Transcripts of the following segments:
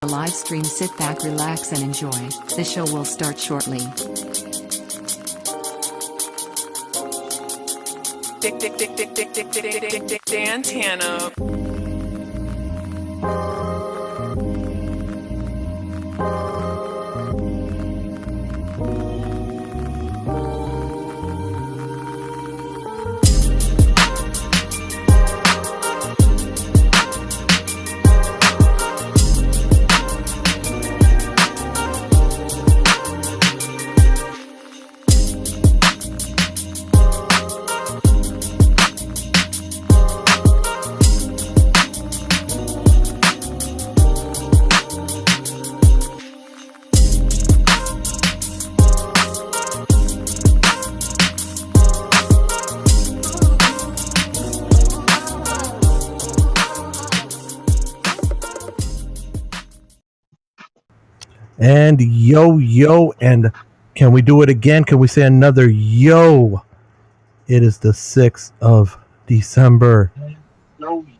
The live stream. Sit back, relax, and enjoy. The show will start shortly. Dantana. And yo, and can we do it again? Can we say another yo? It is the 6th of December.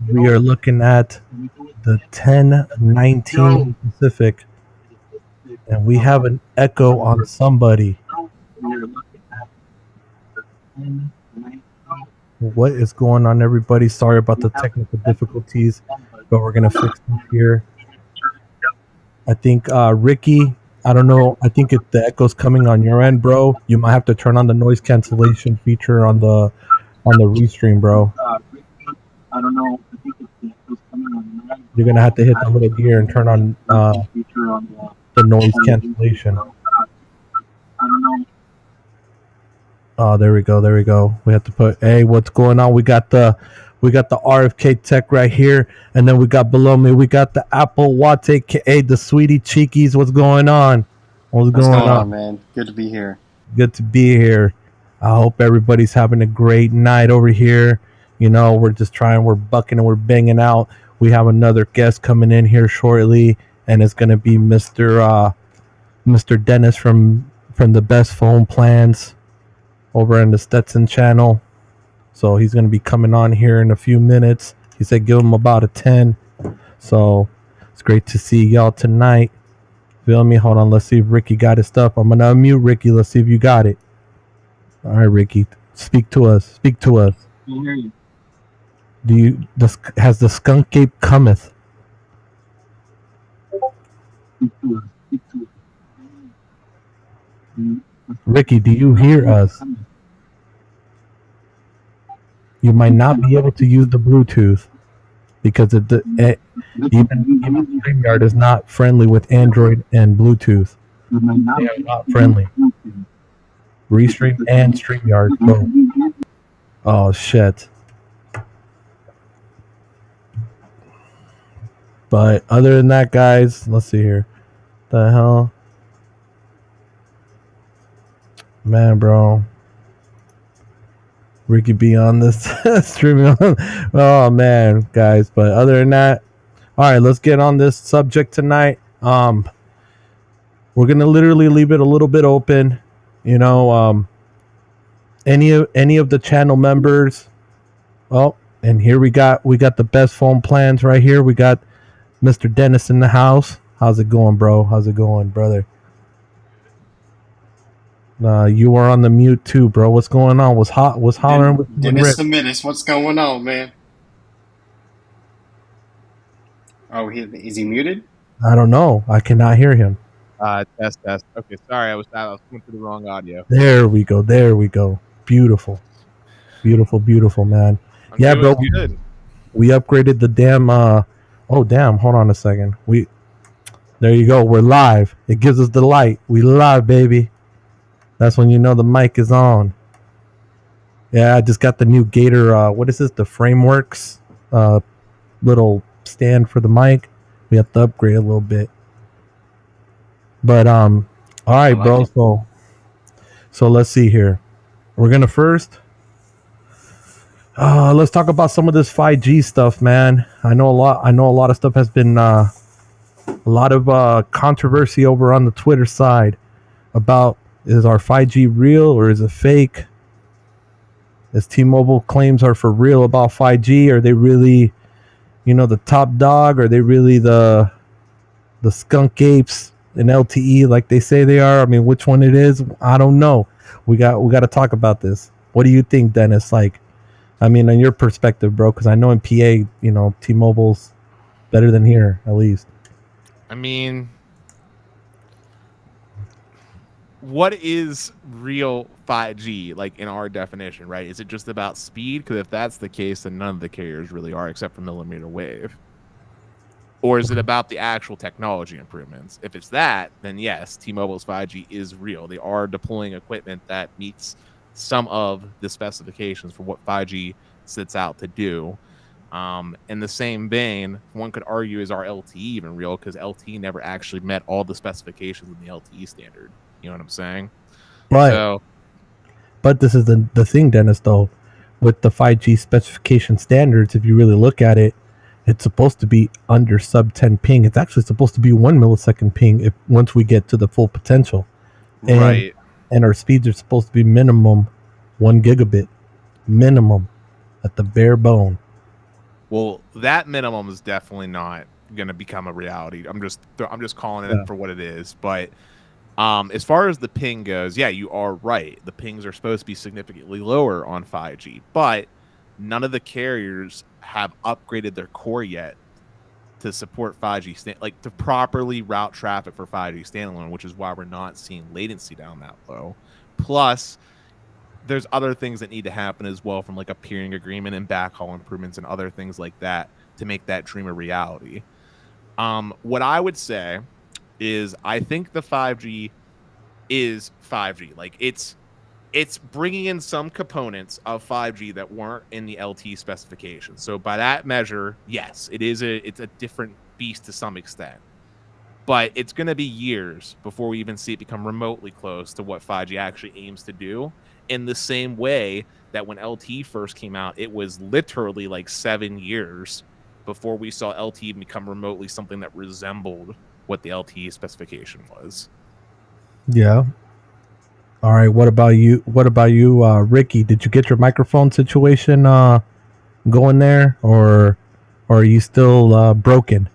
We are looking at the 10:19 Pacific, and we have an echo on somebody. What is going on, everybody? Sorry about the technical difficulties, but we're gonna fix them here. I think Ricky, I don't know. I think the echo's coming on your end, bro. You might have to turn on the noise cancellation feature on the restream, bro. I don't know. I think the echo's coming on your end. You're gonna have to hit the little gear and turn on the noise cancellation. I don't know. Oh, there we go. We have to put. Hey, what's going on? We got the RFK Tech right here, and then we got below me. We got the Apple Watch, aka the Sweetie Cheekies. What's going on? What's going on, man? Good to be here. Good to be here. I hope everybody's having a great night over here. You know, we're just trying. We're bucking and we're banging out. We have another guest coming in here shortly, and it's gonna be Mr. Dennis from the Best Phone Plans over in the Stetson channel. So he's going to be coming on here in a few minutes. He said give him about a 10. So it's great to see y'all tonight. Feel me? Hold on. Let's see if Ricky got his stuff. I'm going to unmute Ricky. Let's see if you got it. All right, Ricky. Speak to us. I can hear you. Has the skunk ape cometh? Speak to us. Ricky, do you hear us? You might not be able to use the Bluetooth because even StreamYard is not friendly with Android and Bluetooth. They are not friendly. Restream and StreamYard both. Oh shit. But other than that, guys, let's see here. The hell? Man, bro. Ricky be on this streaming. Oh man, guys. But other than that, all right, let's get on this subject tonight. We're gonna literally leave it a little bit open. You know, any of the channel members. Oh, and here we got the Best Phone Plans right here. We got Mr. Dennis in the house. How's it going, bro? How's it going, brother? You were on the mute too, bro. What's going on? Was hollering with Dennis the Menace. What's going on, man? Oh, is he muted? I don't know. I cannot hear him. Test. Okay, sorry, I was coming through the wrong audio. There we go. Beautiful, man. Yeah, bro. We upgraded the damn. Oh, damn. Hold on a second. There you go. We're live. It gives us the light. We live, baby. That's when you know the mic is on. Yeah, I just got the new Gator. What is this? The Frameworks little stand for the mic. We have to upgrade a little bit. But all right, bro. So let's see here. We're gonna first. Let's talk about some of this 5G stuff, man. I know a lot of stuff has been a lot of controversy over on the Twitter side about. Is our 5G real or is it fake? Is T-Mobile claims are for real about 5G? Are they really, the top dog? Are they really the the skunk apes in LTE like they say they are. I mean, which one it is, I don't know. We got to talk about this. What do you think, Dennis? Like, I mean, on your perspective, bro, because I know in PA, T-Mobile's better than here, at least. I mean, what is real 5G, like in our definition, right? Is it just about speed? Because if that's the case, then none of the carriers really are, except for millimeter wave. Or is it about the actual technology improvements? If it's that, then yes, T-Mobile's 5G is real. They are deploying equipment that meets some of the specifications for what 5G sets out to do. In the same vein, one could argue, is our LTE even real? Because LTE never actually met all the specifications in the LTE standard. You know what I'm saying? But this is the thing, Dennis, though, with the 5G specification standards, if you really look at it, it's supposed to be under sub 10 ping. It's actually supposed to be 1 millisecond ping once we get to the full potential. Right. And our speeds are supposed to be minimum 1 gigabit. Minimum. At the bare bone. Well, that minimum is definitely not going to become a reality. I'm just calling it for what it is. But as far as the ping goes, yeah, you are right. The pings are supposed to be significantly lower on 5G, but none of the carriers have upgraded their core yet to support 5G, like to properly route traffic for 5G standalone, which is why we're not seeing latency down that low. Plus, there's other things that need to happen as well, from like a peering agreement and backhaul improvements and other things like that to make that dream a reality. What I would say is I think the 5G is 5G. Like it's bringing in some components of 5G that weren't in the LTE specifications. So by that measure, yes, it's a different beast to some extent. But it's going to be years before we even see it become remotely close to what 5G actually aims to do. In the same way that when LTE first came out, it was literally like 7 years before we saw LTE become remotely something that resembled what the LTE specification was. Yeah. All right. What about you, Ricky? Did you get your microphone situation going there, or are you still broken?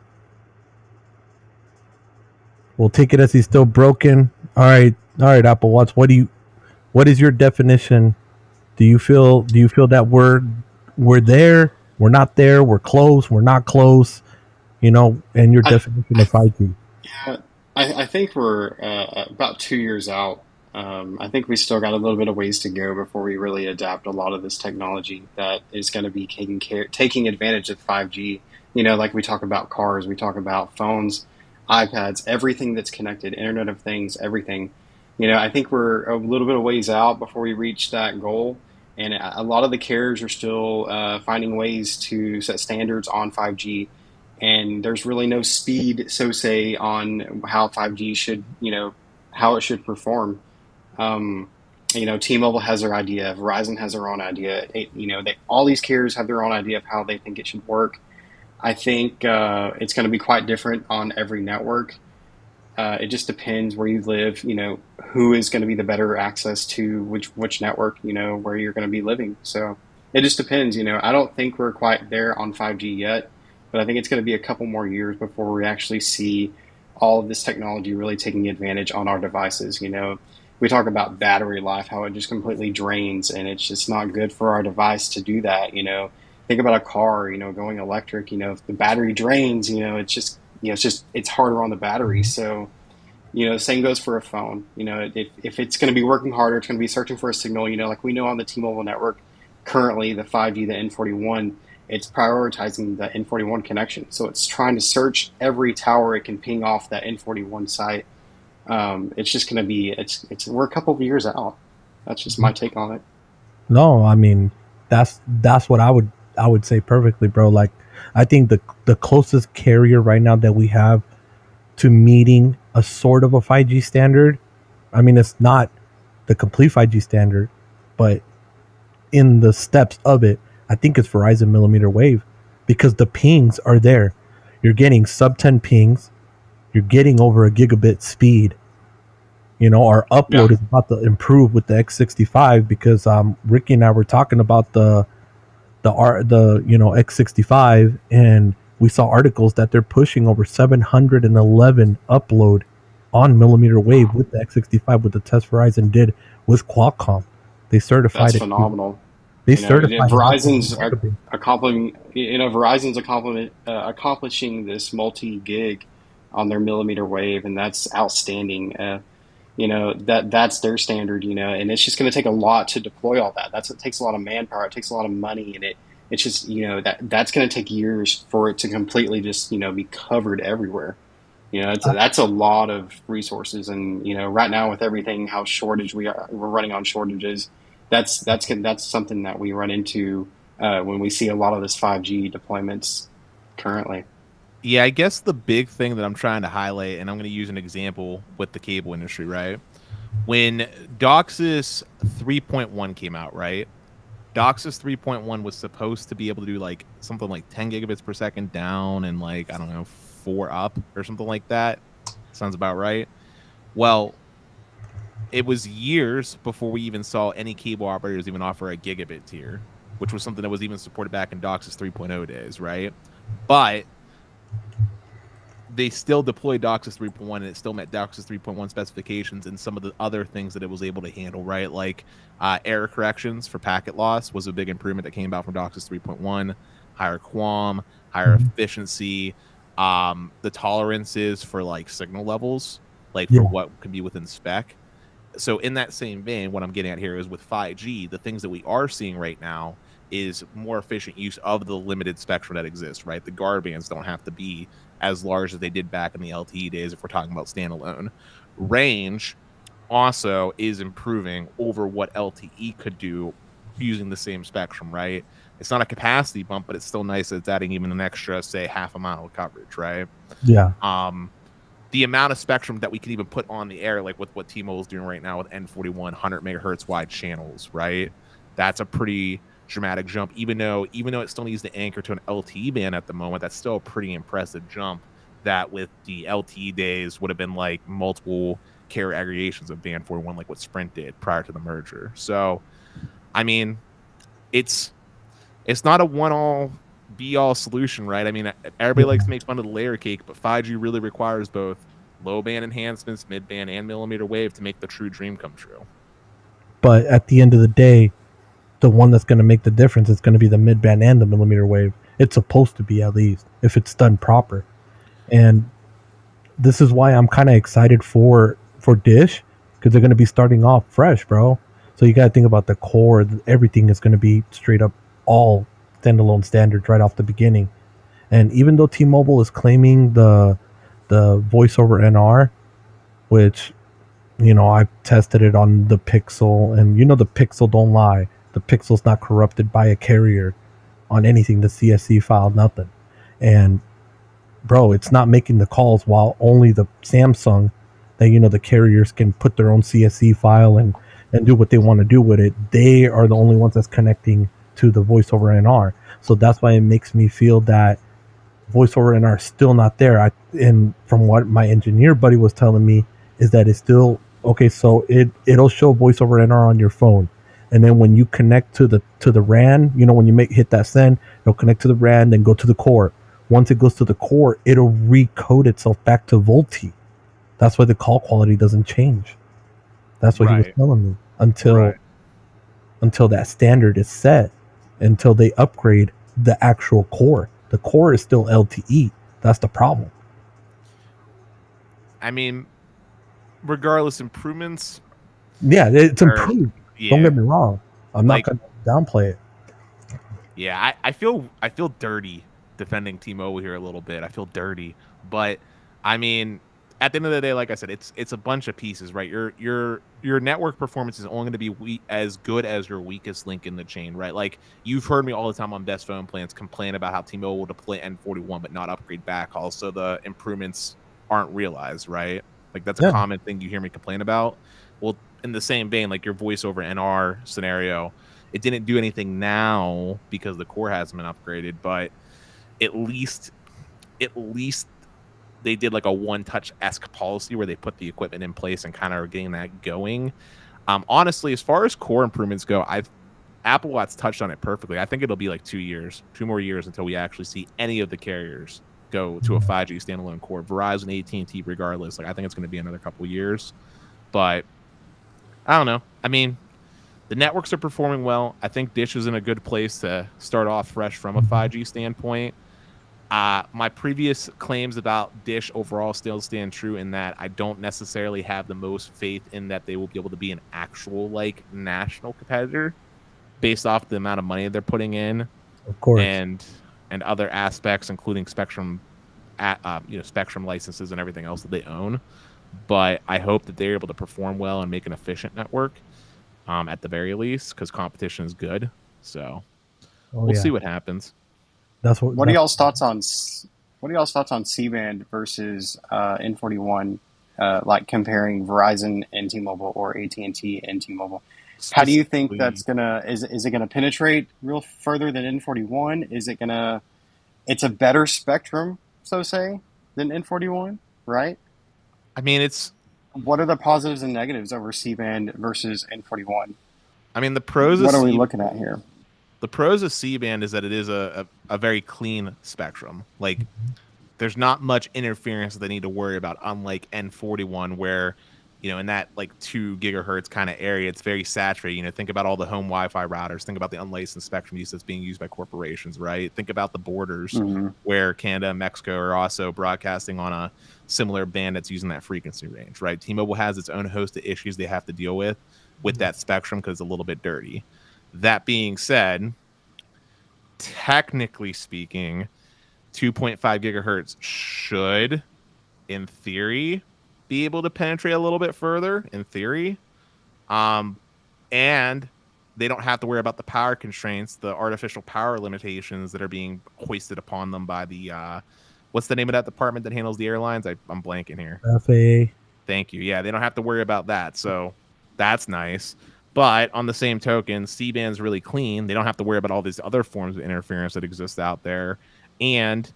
We'll take it as he's still broken. All right, Apple Watch. What is your definition? Do you feel that we're there, we're not there, we're close, we're not close, and your definition of 5G? Yeah, I think we're about 2 years out. I think we still got a little bit of ways to go before we really adapt a lot of this technology that is going to be taking advantage of 5G. Like we talk about cars, we talk about phones, iPads, everything that's connected, Internet of Things, everything. I think we're a little bit of ways out before we reach that goal. And a lot of the carriers are still finding ways to set standards on 5G. And there's really no speed, so say, on how 5G should, how it should perform. T-Mobile has their idea, Verizon has their own idea. All these carriers have their own idea of how they think it should work. I think it's going to be quite different on every network. It just depends where you live, who is going to be the better access to which network, where you're going to be living. So it just depends. I don't think we're quite there on 5G yet, but I think it's going to be a couple more years before we actually see all of this technology really taking advantage on our devices. We talk about battery life, how it just completely drains, and it's just not good for our device to do that. Think about a car, going electric. If the battery drains, it's harder on the battery. So, the same goes for a phone. If it's going to be working harder, it's going to be searching for a signal. Like we know on the T-Mobile network currently, the 5G, the N41, it's prioritizing the N41 connection. So it's trying to search every tower it can ping off that N41 site. It's just going to be, we're a couple of years out. That's just my take on it. No, I mean, that's what I would say perfectly, bro. Like, I think the closest carrier right now that we have to meeting a sort of a 5G standard, I mean, it's not the complete 5G standard, but in the steps of it, I think it's Verizon millimeter wave, because the pings are there. You're getting sub 10 pings. You're getting over a gigabit speed. Our upload is about to improve with the X65, because Ricky and I were talking about the X65, and we saw articles that they're pushing over 711 upload on millimeter wave with the X65 with the test Verizon did with Qualcomm. They certified That's it. phenomenal. They You know, certified Verizon's it. accomplishing this multi-gig on their millimeter wave, and that's outstanding. You know, that's their standard. You know, and it's just going to take a lot to deploy all that. It takes a lot of manpower. It takes a lot of money, and it's just, you know, that's going to take years for it to completely just, you know, be covered everywhere. You know, that's a lot of resources, and you know, right now with everything, how shortage we're running on shortages. That's something that we run into when we see a lot of this 5G deployments currently. Yeah, I guess the big thing that I'm trying to highlight, and I'm going to use an example with the cable industry, right? When DOCSIS 3.1 came out, right? DOCSIS 3.1 was supposed to be able to do like something like 10 gigabits per second down and like, I don't know, 4 up or something like that. Sounds about right. Well, it was years before we even saw any cable operators even offer a gigabit tier, which was something that was even supported back in DOCSIS 3.0 days, right? But they still deployed DOCSIS 3.1 and it still met DOCSIS 3.1 specifications and some of the other things that it was able to handle, right? Like error corrections for packet loss was a big improvement that came out from DOCSIS 3.1, higher QAM, higher efficiency, the tolerances for like signal levels, like for what can be within spec. So in that same vein, what I'm getting at here is with 5G, the things that we are seeing right now is more efficient use of the limited spectrum that exists, right? The guard bands don't have to be as large as they did back in the LTE days if we're talking about standalone. Range also is improving over what LTE could do using the same spectrum, right? It's not a capacity bump, but it's still nice that it's adding even an extra, say, half a mile of coverage, right? Yeah. The amount of spectrum that we can even put on the air, like with what T-Mobile is doing right now with N41 100 megahertz wide channels, right? That's a pretty dramatic jump. Even though it still needs to anchor to an LTE band at the moment, that's still a pretty impressive jump. That with the LTE days would have been like multiple carrier aggregations of band 41, like what Sprint did prior to the merger. So, I mean, it's not a one-all be-all solution, right? I mean, everybody likes to make fun of the layer cake, but 5G really requires both low-band enhancements, mid-band, and millimeter wave to make the true dream come true. But at the end of the day, the one that's going to make the difference is going to be the mid-band and the millimeter wave. It's supposed to be, at least, if it's done proper. And this is why I'm kind of excited for Dish, because they're going to be starting off fresh, bro. So you got to think about the core. Everything is going to be straight up all standalone standards right off the beginning. And even though T-Mobile is claiming the voice over NR, which, you know, I've tested it on the Pixel, and you know the Pixel don't lie. The Pixel's not corrupted by a carrier on anything, the CSV file, nothing. And bro, it's not making the calls, while only the Samsung, that, you know, the carriers can put their own CSV file and do what they want to do with it. They are the only ones that's connecting to the voice over NR. So that's why it makes me feel that voice over NR is still not there. And from what my engineer buddy was telling me, is that it's still okay. So it'll show voice over NR on your phone, and then when you connect to the RAN, you know, when you hit that send, it'll connect to the RAN, then go to the core. Once it goes to the core, it'll recode itself back to VoLTE. That's why the call quality doesn't change. That's what he was telling me until that standard is set, until they upgrade the actual core. The core is still LTE. That's the problem. I mean, regardless, improvements. Yeah, it's improved. Yeah. Don't get me wrong. I'm not going to downplay it. Yeah, I feel dirty defending T-Mobile here a little bit. I feel dirty, but I mean, at the end of the day, like I said, it's a bunch of pieces, right? Your network performance is only going to be as good as your weakest link in the chain, right? Like, you've heard me all the time on Best Phone Plans complain about how T-Mobile will deploy N41 but not upgrade backhaul, so the improvements aren't realized, right? Like, that's a common thing you hear me complain about. Well, in the same vein, like your voice over NR scenario, it didn't do anything now because the core hasn't been upgraded, but at least they did like a one-touch-esque policy where they put the equipment in place and kind of are getting that going. Honestly, as far as core improvements go, Apple Watts touched on it perfectly. I think it'll be like 2 more years until we actually see any of the carriers go to a 5G standalone core. Verizon, AT&T, regardless. Like I think it's going to be another couple years, but I don't know. I mean, the networks are performing well. I think Dish is in a good place to start off fresh from a 5G standpoint. My previous claims about Dish overall still stand true in that I don't necessarily have the most faith in that they will be able to be an actual like national competitor based off the amount of money they're putting in, of course, and other aspects, including spectrum, spectrum licenses and everything else that they own. But I hope that they're able to perform well and make an efficient network, at the very least, because competition is good. So we'll see what happens. What are y'all's thoughts on C-band versus N41? Like comparing Verizon and T-Mobile or AT&T and T-Mobile. How do you think that's gonna? Is it gonna penetrate real further than N41? Is it gonna? It's a better spectrum, so say, than N41, right? I mean, what are the positives and negatives over C-band versus N41? I mean, the pros. What are we looking at here? The pros of C-band is that it is a very clean spectrum. Like, there's not much interference that they need to worry about, unlike N41, where, in that like 2 gigahertz kind of area, it's very saturated. Think about all the home Wi-Fi routers. Think about the unlicensed spectrum use that's being used by corporations, right? Think about the borders where Canada and Mexico are also broadcasting on a similar band that's using that frequency range, right? T-Mobile has its own host of issues they have to deal with that spectrum because it's a little bit dirty. That being said, technically speaking, 2.5 gigahertz should, in theory, be able to penetrate a little bit further, in theory. And they don't have to worry about the power constraints, the artificial power limitations that are being hoisted upon them by the, what's the name of that department that handles the airlines? I'm blanking here. FAA. Thank you. Yeah, they don't have to worry about that. So that's nice. But on the same token, C-band's really clean. They don't have to worry about all these other forms of interference that exist out there. And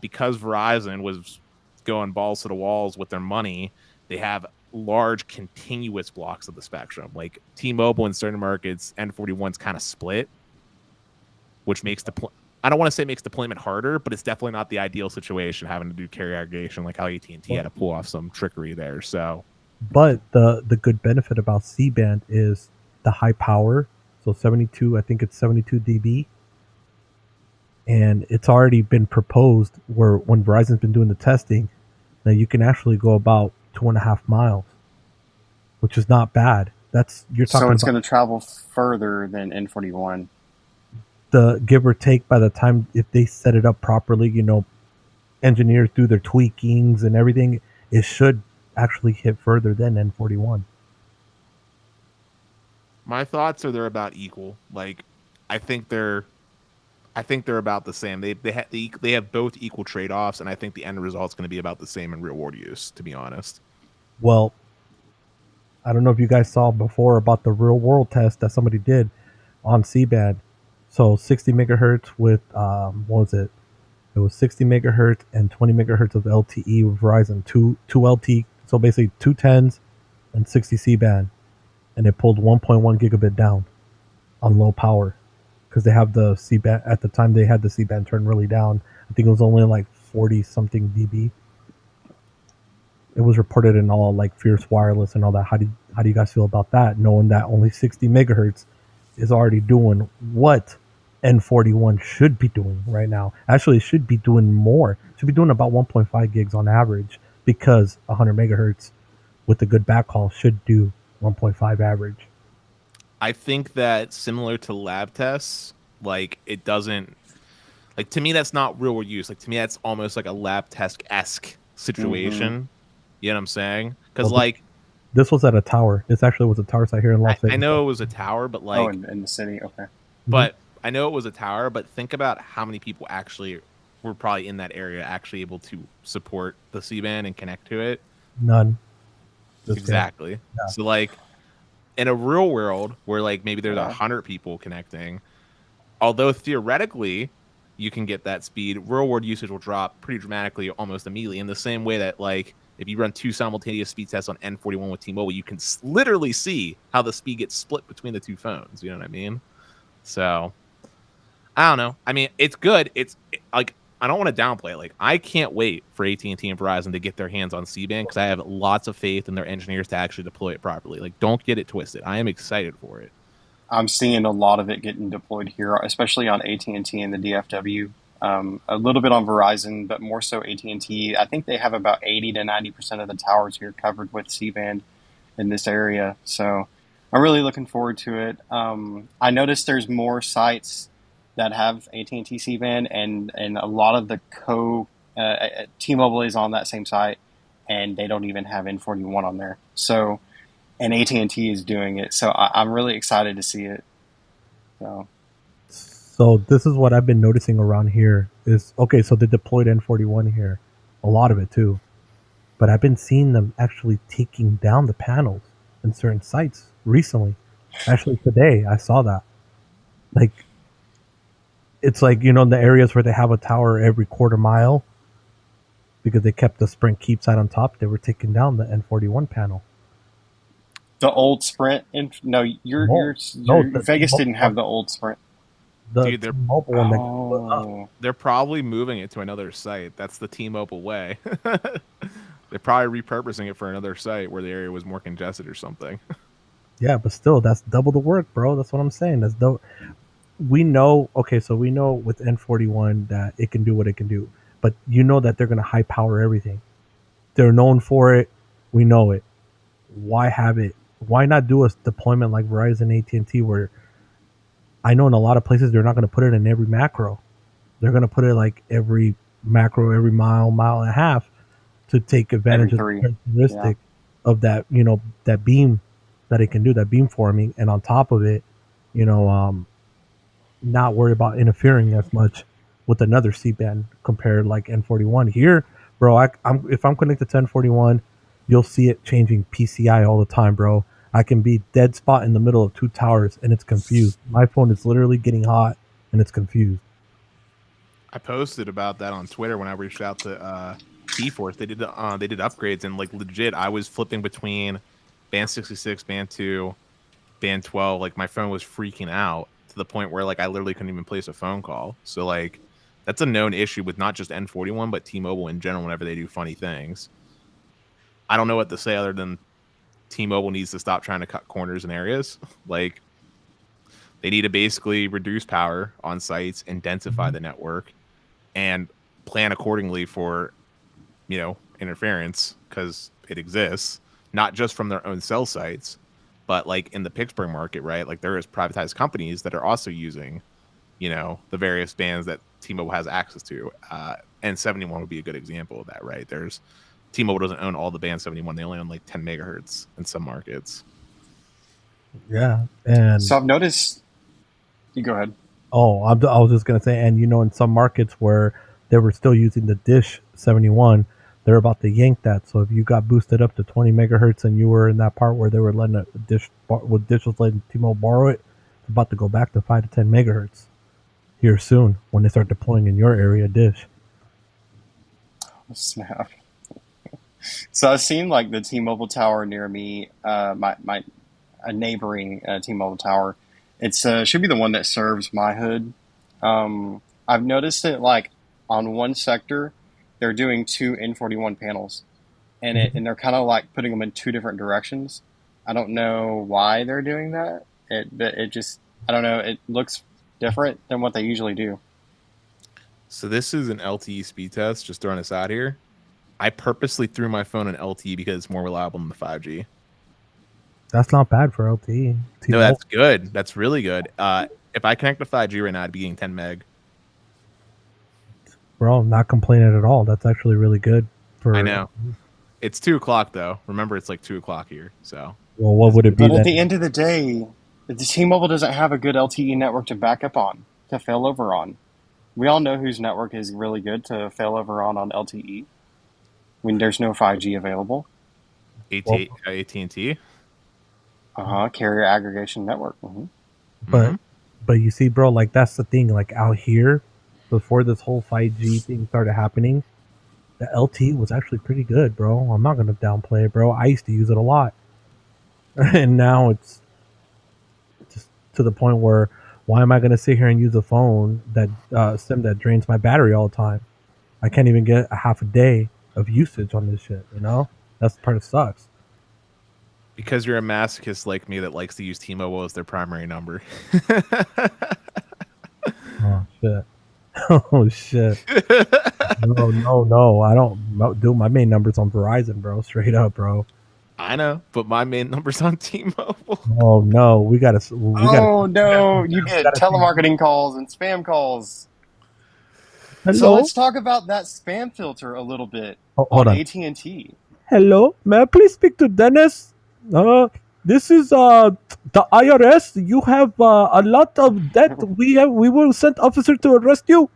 because Verizon was going balls to the walls with their money, they have large continuous blocks of the spectrum. Like T-Mobile in certain markets, N41's kind of split, which makes I don't want to say makes deployment harder, but it's definitely not the ideal situation having to do carrier aggregation like how AT&T had to pull off some trickery there. So. But the good benefit about C-band is the high power. So 72, I think it's 72 dB. And it's already been proposed where when Verizon's been doing the testing, that you can actually go about 2.5 miles, which is not bad. You're talking. So it's going to travel further than N41. The give or take by the time if they set it up properly, engineers do their tweakings and everything, it should actually hit further than N41. My thoughts are they're about equal. Like, I think they're about the same. They have both equal trade-offs, and I think the end result's going to be about the same in real world use, to be honest. Well, I don't know if you guys saw before about the real world test that somebody did on C-band. So 60 megahertz with what was it? It was 60 megahertz and 20 megahertz of LTE with Verizon, two LTE. So basically 2 10s and 60 C-band, and it pulled 1.1 gigabit down on low power because they have the C-band. At the time they had the C-band turned really down. I think it was only like 40 something dB. It was reported in all like Fierce Wireless and all that. How do you guys feel about that? Knowing that only 60 megahertz is already doing what N41 should be doing right now. Actually, it should be doing more. It should be doing about 1.5 gigs on average, because 100 megahertz with a good backhaul should do 1.5 average. I think that similar to lab tests, like it doesn't, like to me that's not real world use. Like to me that's almost like a lab test-esque situation. You know what I'm saying? Because this was at a tower. This actually was a tower site here in Las Vegas. I know it was a tower, but like in the city, okay. But I know it was a tower, but think about how many people actually were probably in that area actually able to support the C-band and connect to it. None. Exactly. Yeah. So like in a real world where like maybe there's 100 people connecting, although theoretically you can get that speed, real world usage will drop pretty dramatically almost immediately, in the same way that like if you run 2 simultaneous speed tests on N41 with T-Mobile, you can literally see how the speed gets split between the 2 phones. You know what I mean? So I don't know. I mean, it's good. Like, I don't want to downplay it. Like, I can't wait for AT&T and Verizon to get their hands on C-band because I have lots of faith in their engineers to actually deploy it properly. Like, don't get it twisted. I am excited for it. I'm seeing a lot of it getting deployed here, especially on AT&T and the DFW. A little bit on Verizon, but more so AT&T. I think they have about 80 to 90% of the towers here covered with C-band in this area. So I'm really looking forward to it. I noticed there's more sites that have AT&T C-band, and a lot of the T-Mobile is on that same site, and they don't even have N41 on there. So, and AT&T is doing it. So I'm really excited to see it. So this is what I've been noticing around here is, okay, so they deployed N41 here, a lot of it too. But I've been seeing them actually taking down the panels in certain sites recently. Actually, today I saw that. Like, it's like, in the areas where they have a tower every quarter mile, because they kept the Sprint Keep site on top, they were taking down the N41 panel. The old Sprint? Vegas didn't have the old Sprint. Dude, they're probably moving it to another site. That's the T-Mobile way. They're probably repurposing it for another site where the area was more congested or something. Yeah, but still, that's double the work, bro. That's what I'm saying. We know with N41 that it can do what it can do, but that they're going to high power everything. They're known for it. We know it. Why have it? Why not do a deployment like Verizon, AT&T, where I know in a lot of places they're not going to put it in every macro. They're going to put it like every macro, every mile and a half to take advantage of the characteristic of that, that beam that it can do, that beam forming, and on top of it, not worry about interfering as much with another C-band compared like N41. Here, bro, if I'm connected to N41, you'll see it changing PCI all the time, bro. I can be dead spot in the middle of two towers and it's confused. My phone is literally getting hot and it's confused. I posted about that on Twitter when I reached out to T-Force. They did upgrades, and like legit, I was flipping between band 66, band 2, band 12. Like, my phone was freaking out to the point where like I literally couldn't even place a phone call. So like, that's a known issue with not just N41 but T-Mobile in general whenever they do funny things. I don't know what to say other than T-Mobile needs to stop trying to cut corners in areas. Like, they need to basically reduce power on sites and densify the network and plan accordingly for, interference, because it exists, not just from their own cell sites, but like in the Pittsburgh market, right? Like, there is privatized companies that are also using, the various bands that T-Mobile has access to. And 71 would be a good example of that, right? T-Mobile doesn't own all the band 71. They only own like 10 megahertz in some markets. Yeah. And so I've noticed, you go ahead. Oh, I was just going to say, and in some markets where they were still using the Dish 71, they're about to yank that. So if you got boosted up to 20 megahertz and you were in that part where they were letting Dish was letting T-Mobile borrow it, it's about to go back to 5 to 10 megahertz here soon when they start deploying in your area, Dish. Oh, snap. So I've seen like the T-Mobile tower near me, a neighboring T-Mobile tower. It's should be the one that serves my hood. I've noticed it like on one sector, they're doing two N41 panels, and they're kind of like putting them in two different directions. I don't know why they're doing that. It just, I don't know. It looks different than what they usually do. So this is an Lte Speed Test. Just throwing this out here. I purposely threw my phone in LTE because it's more reliable than the 5G. That's not bad for LTE. No, that's good. That's really good. If I connect to 5G right now, I'd be getting 10 meg. Bro, not complaining at all. That's actually really good. I know. It's 2 o'clock, though. Remember, it's like 2 o'clock here. So. Well, what would it be? But at the end of the day, the T-Mobile doesn't have a good LTE network to back up on, to fail over on. We all know whose network is really good to fail over on LTE when there's no 5G available. AT&T? Carrier aggregation network. Mm-hmm. But you see, bro, like that's the thing. Like out here, before this whole 5G thing started happening, the LTE was actually pretty good, bro. I'm not gonna downplay it, bro. I used to use it a lot, and now it's just to the point where why am I going to sit here and use a phone that SIM that drains my battery all the time? I can't even get a half a day of usage on this shit. You know, that's the part that sucks. Because you're a masochist like me that likes to use T-Mobile as their primary number. Oh shit! Oh shit! No! I don't do my main numbers on Verizon, bro. Straight up, bro. I know, but my main number's on T-Mobile. Oh no, we gotta. Oh no, you We get gotta see. telemarketing calls and spam calls. So Hello. let's talk about that spam filter a little bit Oh, on hold on. AT&T. Hello, may I please speak to Dennis? This is the IRS. You have a lot of debt. We will send officer to arrest you.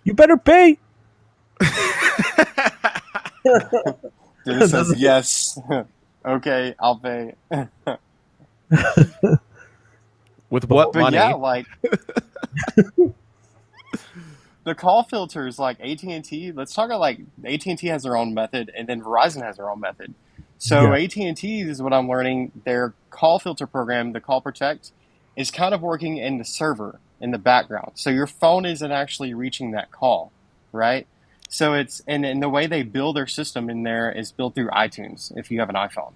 You better pay. Dennis says yes. Okay, I'll pay. With what But money? yeah, like the call filters, like AT&T. Let's talk about like AT&T has their own method, and then Verizon has their own method. So Yeah. AT&T is what I'm learning. Their call filter program, the Call Protect, is kind of working in the server in the background. So your phone isn't actually reaching that call, right? So it's and the way they build their system in there is built through iTunes if you have an iPhone.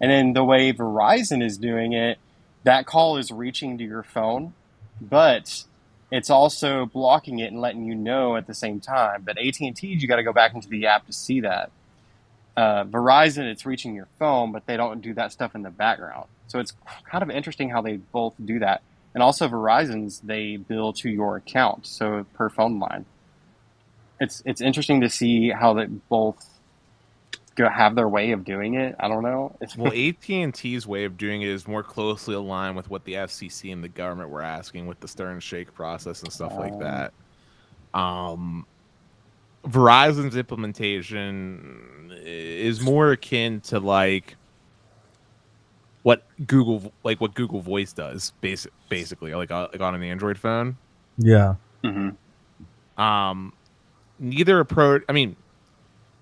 And then the way Verizon is doing it, that call is reaching to your phone, but it's also blocking it and letting you know at the same time. But AT&T, you got to go back into the app to see that. Verizon, it's reaching your phone, but they don't do that stuff in the background. So it's kind of interesting how they both do that. And also Verizon's, they bill to your account, so per phone line. It's interesting to see how they both have their way of doing it. I don't know. Well, AT&T's way of doing it is more closely aligned with what the FCC and the government were asking with the Stern Shake process and stuff like that. Verizon's implementation is more akin to like what Google Voice does, basically, like on an Android phone. Yeah. Mm-hmm. Neither approach. I mean,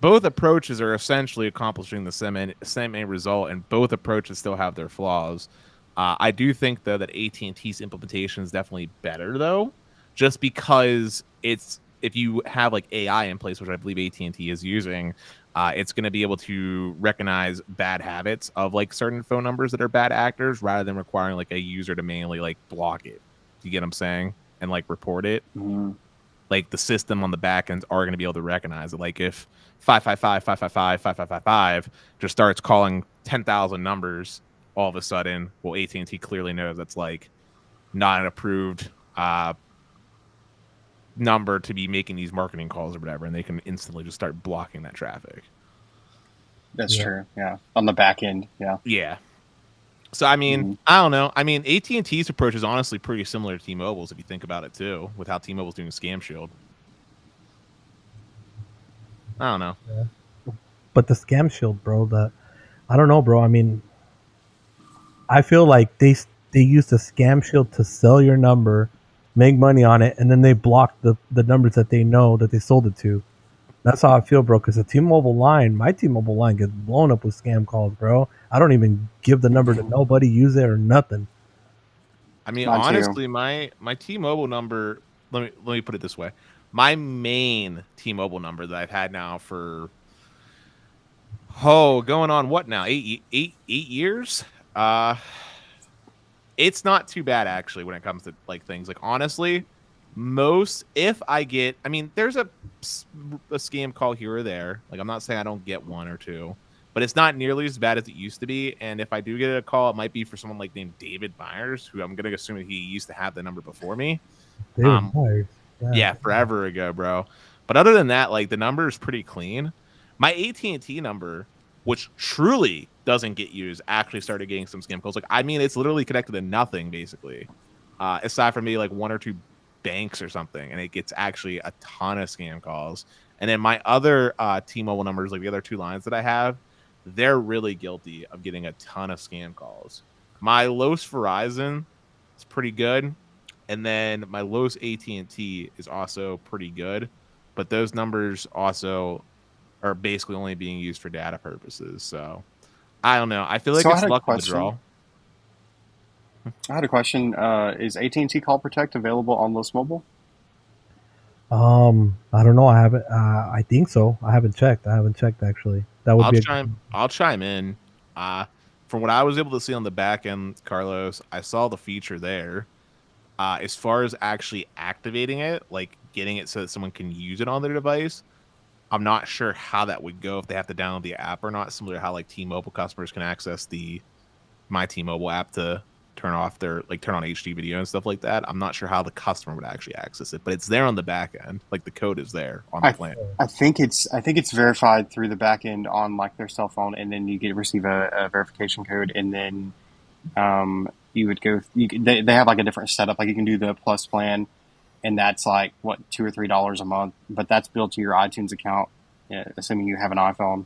both approaches are essentially accomplishing the same end result, and both approaches still have their flaws. I do think though that AT&T's implementation is definitely better though, just because it's if you have like AI in place, which I believe AT&T is using, it's going to be able to recognize bad habits of like certain phone numbers that are bad actors, rather than requiring like a user to manually like block it. Do you get what I'm saying? And like report it. Mm-hmm. Like the system on the back ends are going to be able to recognize it. Like if 555 just starts calling 10,000 numbers all of a sudden, well, AT&T clearly knows that's like not an approved number to be making these marketing calls or whatever, and they can instantly just start blocking that traffic. That's true. Yeah, on the back end. Yeah. Yeah. So I mean, I don't know. I mean, AT&T's approach is honestly pretty similar to T-Mobile's if you think about it too, with how T-Mobile's doing Scam Shield. I don't know. Yeah. But the Scam Shield, bro, I don't know, bro. I mean, I feel like they use the Scam Shield to sell your number, make money on it, and then they block the numbers that they know that they sold it to. That's how I feel, bro. Because my T-Mobile line gets blown up with scam calls, bro. I don't even give the number to nobody, use it or nothing. I mean, honestly, my T-Mobile number. Let me put it this way: my main T-Mobile number that I've had now for going on what now? 8 years. It's not too bad actually when it comes to like things. Like honestly, if I get, I mean, there's a scam call here or there. Like I'm not saying I don't get one or two, but it's not nearly as bad as it used to be. And if I do get a call, it might be for someone like named David Myers, who I'm gonna assume that he used to have the number before me. David Myers. Yeah, forever ago, bro. But other than that, like the number is pretty clean. My AT&T number, which truly doesn't get used, actually started getting some scam calls. Like I mean, it's literally connected to nothing basically, aside from maybe like one or two banks or something, and it gets actually a ton of scam calls. And then my other T-Mobile numbers, like the other two lines that I have, they're really guilty of getting a ton of scam calls. My Los Verizon is pretty good, and then my Los AT&T is also pretty good, but those numbers also are basically only being used for data purposes. So I don't know. I feel like it's luck of the draw. I had a question. Is AT&T Call Protect available on Los Mobile? I don't know. I haven't. I think so. I haven't checked. Actually. That would I'll be. chime in. From what I was able to see on the back end, Carlos, I saw the feature there. As far as actually activating it, like getting it so that someone can use it on their device, I'm not sure how that would go if they have to download the app or not. Similar to how like T-Mobile customers can access the My T-Mobile app to turn on HD video and stuff like that. I'm not sure how the customer would actually access it, but it's there on the back end. Like the code is there on the plan. I think it's verified through the back end on like their cell phone, and then you receive a verification code, and then you would go. They have like a different setup. Like you can do the Plus plan, and that's like what $2 or $3 a month, but that's built to your iTunes account, assuming you have an iPhone.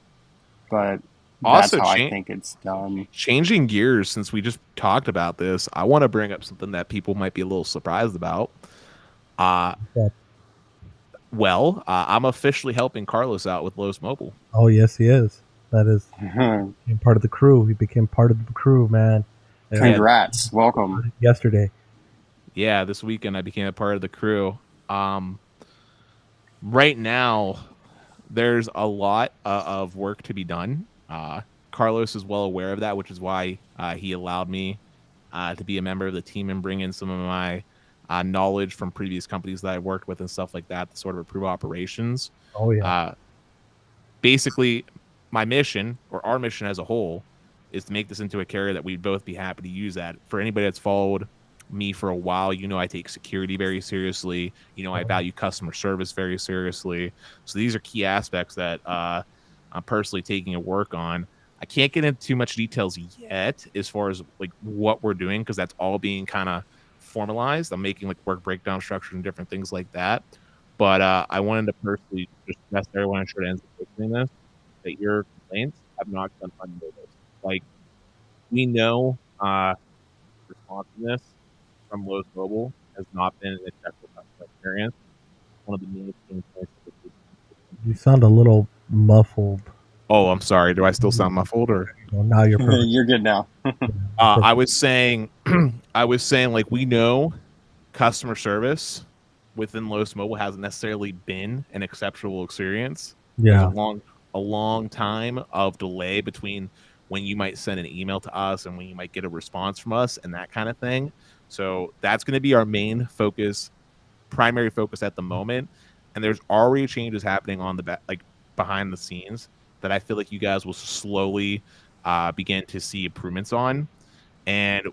But that's Also, how I think it's done. Changing gears, since we just talked about this, I want to bring up something that people might be a little surprised about. I'm officially helping Carlos out with Los Mobile. Oh yes, he is. That is part of the crew. He became part of the crew, man. Congrats, welcome. Yesterday. Yeah, this weekend I became a part of the crew. Right now, there's a lot of work to be done. Carlos is well aware of that, which is why he allowed me to be a member of the team and bring in some of my knowledge from previous companies that I worked with and stuff like that to sort of improve operations. Oh yeah. Basically, my mission, or our mission as a whole, is to make this into a carrier that we'd both be happy to use at. For anybody that's followed me for a while, I take security very seriously. I value customer service very seriously. So these are key aspects that I'm personally taking a work on. I can't get into too much details yet as far as like what we're doing, because that's all being kind of formalized. I'm making like work breakdown structure and different things like that. But I wanted to personally just stress to everyone sure ends up listening this that your complaints have not gone unnoticed. Like, we know responsiveness from Los Mobile has not been an acceptable customer experience. One of the main things. You sound a little muffled. Oh, I'm sorry. Do I still sound muffled, or now you're perfect. You're good now. I was saying, like, we know customer service within Los Mobile hasn't necessarily been an exceptional experience. Yeah, there's a long time of delay between when you might send an email to us and when you might get a response from us and that kind of thing. So that's going to be our main focus, primary focus at the moment. And there's already changes happening on the behind the scenes that I feel like you guys will slowly begin to see improvements on. And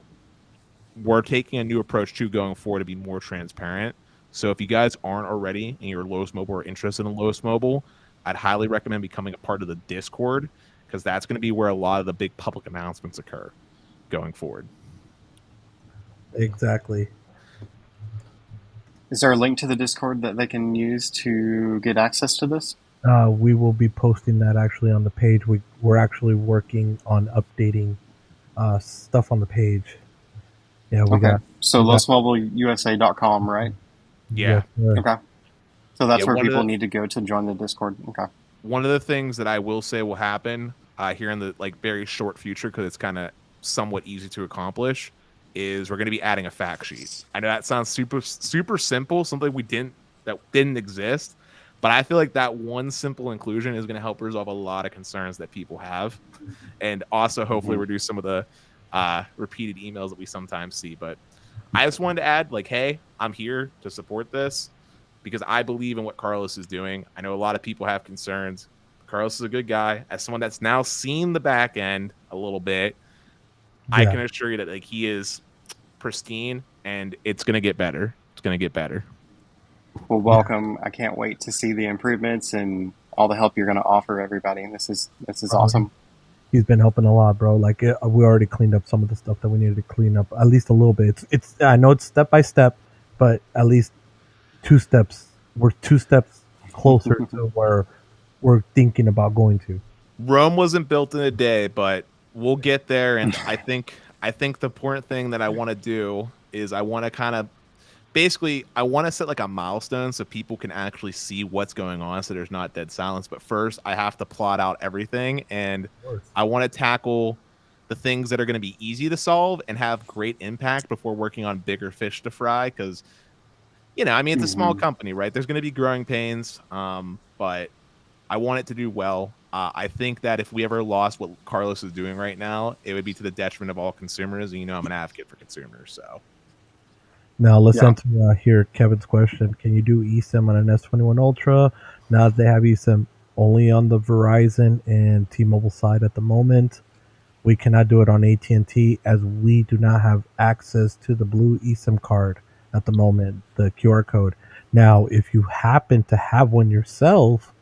we're taking a new approach to going forward to be more transparent. So if you guys aren't already and you're Los Mobile or interested in Los Mobile, I'd highly recommend becoming a part of the Discord, because that's going to be where a lot of the big public announcements occur going forward. Exactly. Is there a link to the Discord that they can use to get access to this? We will be posting that actually on the page. We're actually working on updating stuff on the page. Yeah, losmobileusa.com, right? Yeah. Okay. So that's where people need to go to join the Discord. Okay. One of the things that I will say will happen here in the very short future, because it's kind of somewhat easy to accomplish, is we're going to be adding a fact sheet. I know that sounds super simple, something that didn't exist, but I feel like that one simple inclusion is going to help resolve a lot of concerns that people have, and also hopefully reduce some of the repeated emails that we sometimes see. But I just wanted to add, hey, I'm here to support this because I believe in what Carlos is doing. I know a lot of people have concerns. Carlos is a good guy. As someone that's now seen the back end a little bit, I can assure you that he is pristine, and it's going to get better. It's going to get better. Well, welcome. I can't wait to see the improvements and all the help you're going to offer everybody. This is awesome. He's been helping a lot, bro. We already cleaned up some of the stuff that we needed to clean up, at least a little bit. It's I know it's step by step, but at least 2 steps. We're 2 steps closer to where we're thinking about going to. Rome wasn't built in a day, but we'll get there. And I think the important thing that I want to do is I want to kind of I want to set a milestone so people can actually see what's going on, so there's not dead silence. But first, I have to plot out everything, and I want to tackle the things that are going to be easy to solve and have great impact before working on bigger fish to fry. Because, I mean, it's a small company, right? There's going to be growing pains, but I want it to do well. I think that if we ever lost what Carlos is doing right now, it would be to the detriment of all consumers. And I'm an advocate for consumers. So now let's enter here Kevin's question. Can you do eSIM on an S21 Ultra? Now that they have eSIM only on the Verizon and T-Mobile side at the moment. We cannot do it on AT&T as we do not have access to the blue eSIM card at the moment, the QR code. Now, if you happen to have one yourself,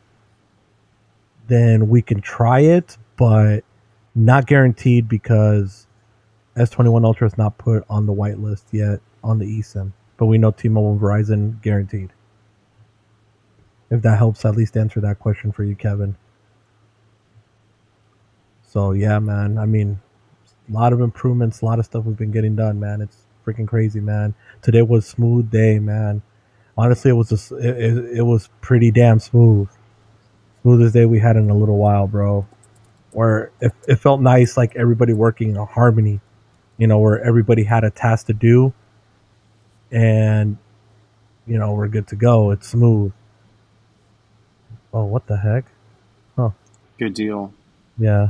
then we can try it, but not guaranteed because S21 Ultra is not put on the whitelist yet on the eSIM. But we know T-Mobile and Verizon guaranteed. If that helps at least answer that question for you, Kevin. So, yeah, man. I mean, a lot of improvements, a lot of stuff we've been getting done, man. It's freaking crazy, man. Today was a smooth day, man. Honestly, it was pretty damn smooth. Smoothest day we had in a little while, bro. Where it felt nice, like everybody working in a harmony, where everybody had a task to do. And, we're good to go. It's smooth. Oh, what the heck? Huh. Good deal. Yeah.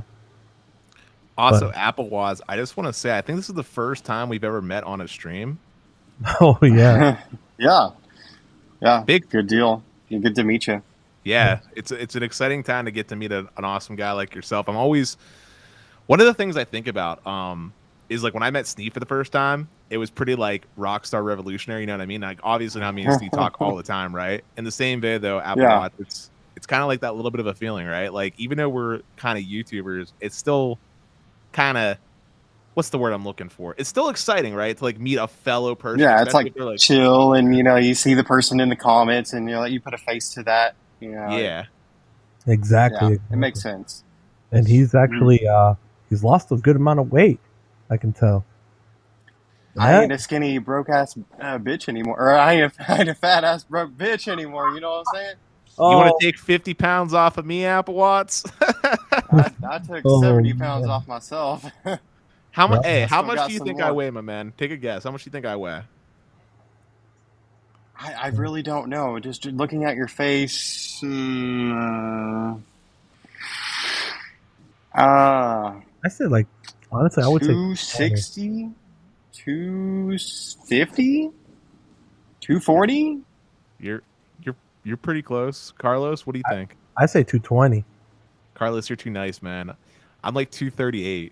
Also, Apple Waz, I just want to say, I think this is the first time we've ever met on a stream. Oh, yeah. Yeah. Big good deal. Good to meet you. Yeah, it's an exciting time to get to meet an awesome guy like yourself. I'm always one of the things I think about is like when I met Steve for the first time, it was pretty like Rockstar Revolutionary. You know what I mean? Like obviously now me and Steve talk all the time, right? In the same way though, Apple Watch, it's kind of like that little bit of a feeling, right? Like even though we're kind of YouTubers, it's still kind of what's the word I'm looking for? It's still exciting, right? To like meet a fellow person. Yeah, it's like chill, and you see the person in the comments, and you put a face to that. Yeah, exactly. Yeah, it makes sense. And he's actually he's lost a good amount of weight, I can tell. I ain't a skinny broke ass bitch anymore, or I ain't a fat ass broke bitch anymore. You know what I'm saying? You want to take 50 pounds off of me, Apple Watts? I took 70 pounds off myself. How much? Hey, how much do you think I weigh, my man? Take a guess. How much do you think I weigh? I really don't know. Just looking at your face. I said like honestly, I would say 260, 250, 240. You're pretty close. Carlos, what do you think? I say 220. Carlos, you're too nice, man. I'm like 238.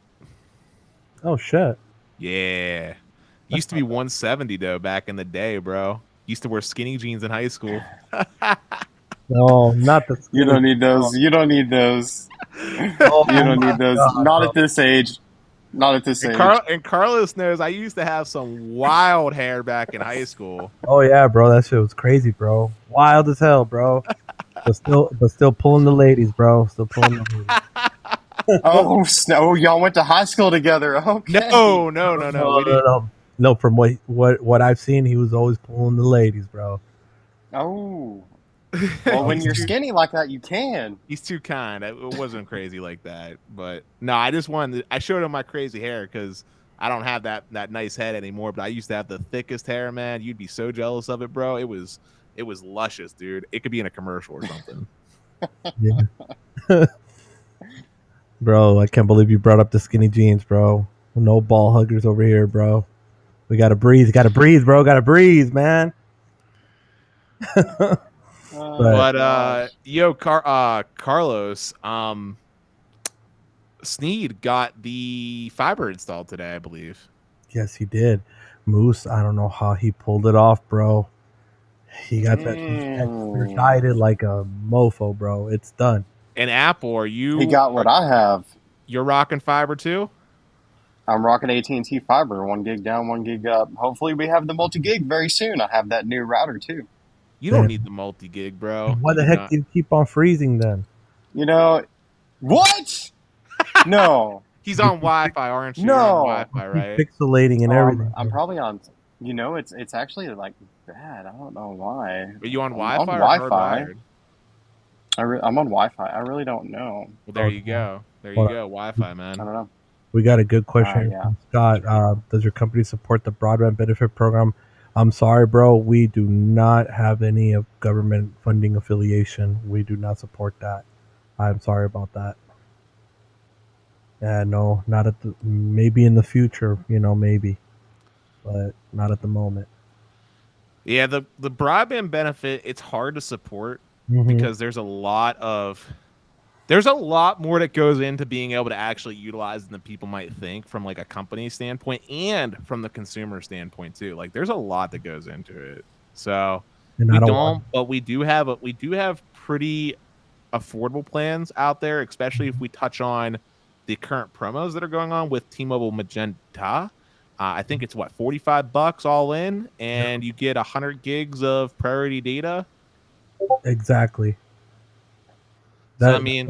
Oh shit. Yeah. Used to be 170 though back in the day, bro. Used to wear skinny jeans in high school. No, not the skinny. You don't need those. You don't need those. You don't need those. Not at this age. Not at this age. And Carlos knows I used to have some wild hair back in high school. Oh yeah, bro, that shit was crazy, bro. Wild as hell, bro. but still pulling the ladies, bro. Still pulling the ladies. Oh, y'all went to high school together. Okay. No, from what I've seen, he was always pulling the ladies, bro. Oh. Well, when you're skinny like that, you can. He's too kind. It wasn't crazy like that. But no, I just wanted I showed him my crazy hair because I don't have that nice head anymore. But I used to have the thickest hair, man. You'd be so jealous of it, bro. It was luscious, dude. It could be in a commercial or something. Yeah. Bro, I can't believe you brought up the skinny jeans, bro. No ball huggers over here, bro. We gotta breathe, bro. Gotta breathe, man. Carlos, Sneed got the fiber installed today, I believe. Yes, he did. Moose, I don't know how he pulled it off, bro. He got that guided like a mofo, bro. It's done. And Apple, He got what I have. You're rocking fiber too? I'm rocking AT&T fiber, 1 gig down, 1 gig up. Hopefully we have the multi-gig very soon. I have that new router too. You don't need the multi-gig, bro. Why the heck do you keep on freezing then? What? No. He's on Wi-Fi, aren't you? No. You're on Wi-Fi, right? Pixelating and everything. I'm probably on. It's actually like bad. I don't know why. Are you on Wi-Fi? I'm on Wi-Fi. I'm on Wi-Fi. I really don't know. Well, there you go. There you go. Wi-Fi, man. I don't know. We got a good question Yeah. from Scott. Does your company support the broadband benefit program? I'm sorry, bro. We do not have any of government funding affiliation. We do not support that. I'm sorry about that. Yeah, no, not at the. Maybe in the future, maybe, but not at the moment. Yeah, the broadband benefit, it's hard to support because there's a lot more that goes into being able to actually utilize than people might think from like a company standpoint and from the consumer standpoint too. Like there's a lot that goes into it. So And I don't want. but we do have pretty affordable plans out there, especially if we touch on the current promos that are going on with T-Mobile Magenta. I think it's what, $45 all in, and you get 100 gigs of priority data. Exactly. So I mean,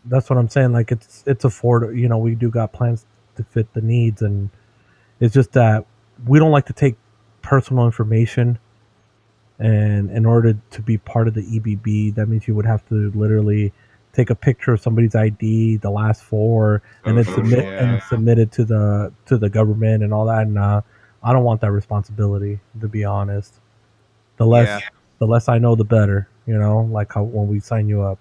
that's what I'm saying. Like it's affordable. We do got plans to fit the needs, and it's just that we don't like to take personal information. And in order to be part of the EBB, that means you would have to literally take a picture of somebody's ID, the last four, and then submit it to the government and all that. And I don't want that responsibility, to be honest. The less I know, the better. Like how when we sign you up.